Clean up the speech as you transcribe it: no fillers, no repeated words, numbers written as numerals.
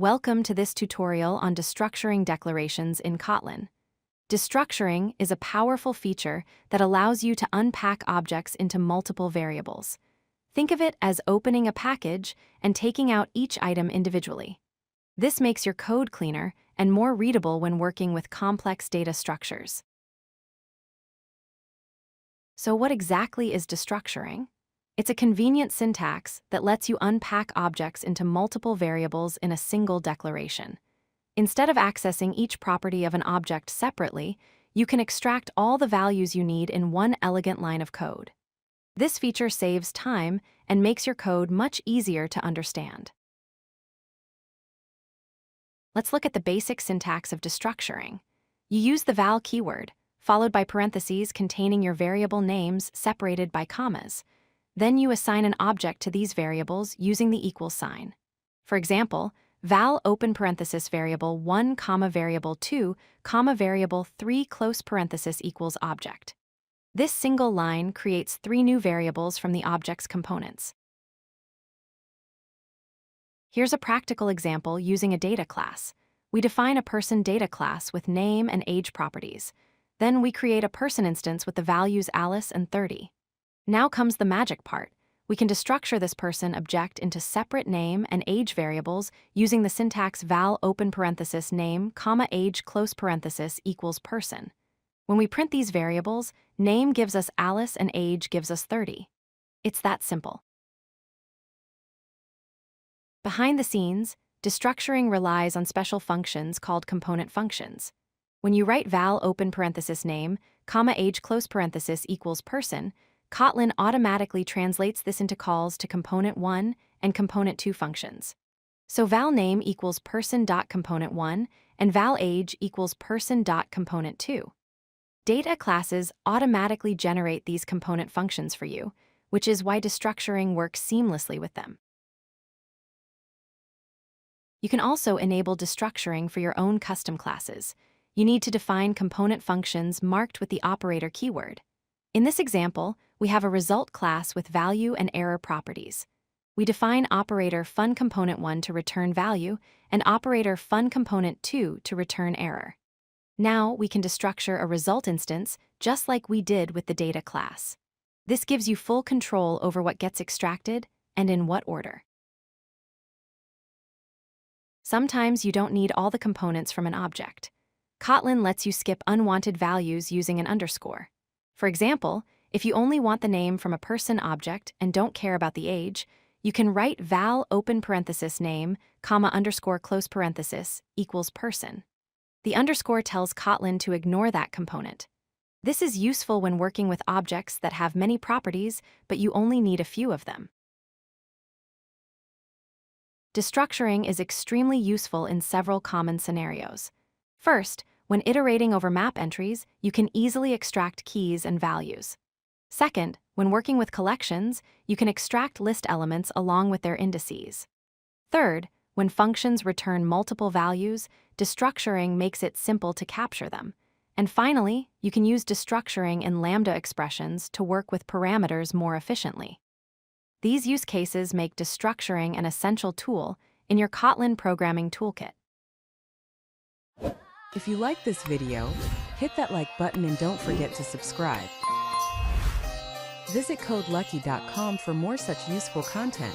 Welcome to this tutorial on destructuring declarations in Kotlin. Destructuring is a powerful feature that allows you to unpack objects into multiple variables. Think of it as opening a package and taking out each item individually. This makes your code cleaner and more readable when working with complex data structures. So what exactly is destructuring? It's a convenient syntax that lets you unpack objects into multiple variables in a single declaration. Instead of accessing each property of an object separately, you can extract all the values you need in one elegant line of code. This feature saves time and makes your code much easier to understand. Let's look at the basic syntax of destructuring. You use the val keyword, followed by parentheses containing your variable names separated by commas. Then you assign an object to these variables using the equal sign. For example, val open parenthesis variable 1, variable 2, variable 3 close parenthesis equals object. This single line creates 3 new variables from the object's components. Here's a practical example using a data class. We define a person data class with name and age properties. Then we create a person instance with the values Alice and 30. Now comes the magic part. We can destructure this person object into separate name and age variables using the syntax val open parenthesis name, age close parenthesis equals person. When we print these variables, name gives us Alice and age gives us 30. It's that simple. Behind the scenes, destructuring relies on special functions called component functions. When you write val open parenthesis name, age close parenthesis equals person, Kotlin automatically translates this into calls to component 1 and component 2 functions. So val name equals person.component1 and val age equals person.component2. Data classes automatically generate these component functions for you, which is why destructuring works seamlessly with them. You can also enable destructuring for your own custom classes. You need to define component functions marked with the operator keyword. In this example, we have a result class with value and error properties. We define operator funComponent1 to return value and operator funComponent2 to return error. Now we can destructure a result instance just like we did with the data class. This gives you full control over what gets extracted and in what order. Sometimes you don't need all the components from an object. Kotlin lets you skip unwanted values using an underscore. For example, if you only want the name from a person object and don't care about the age, you can write val open parenthesis name, underscore close parenthesis equals person. The underscore tells Kotlin to ignore that component. This is useful when working with objects that have many properties, but you only need a few of them. Destructuring is extremely useful in several common scenarios. First, when iterating over map entries, you can easily extract keys and values. Second, when working with collections, you can extract list elements along with their indices. Third, when functions return multiple values, destructuring makes it simple to capture them. And finally, you can use destructuring in lambda expressions to work with parameters more efficiently. These use cases make destructuring an essential tool in your Kotlin programming toolkit. If you like this video, hit that like button and don't forget to subscribe. Visit codelucky.com for more such useful content.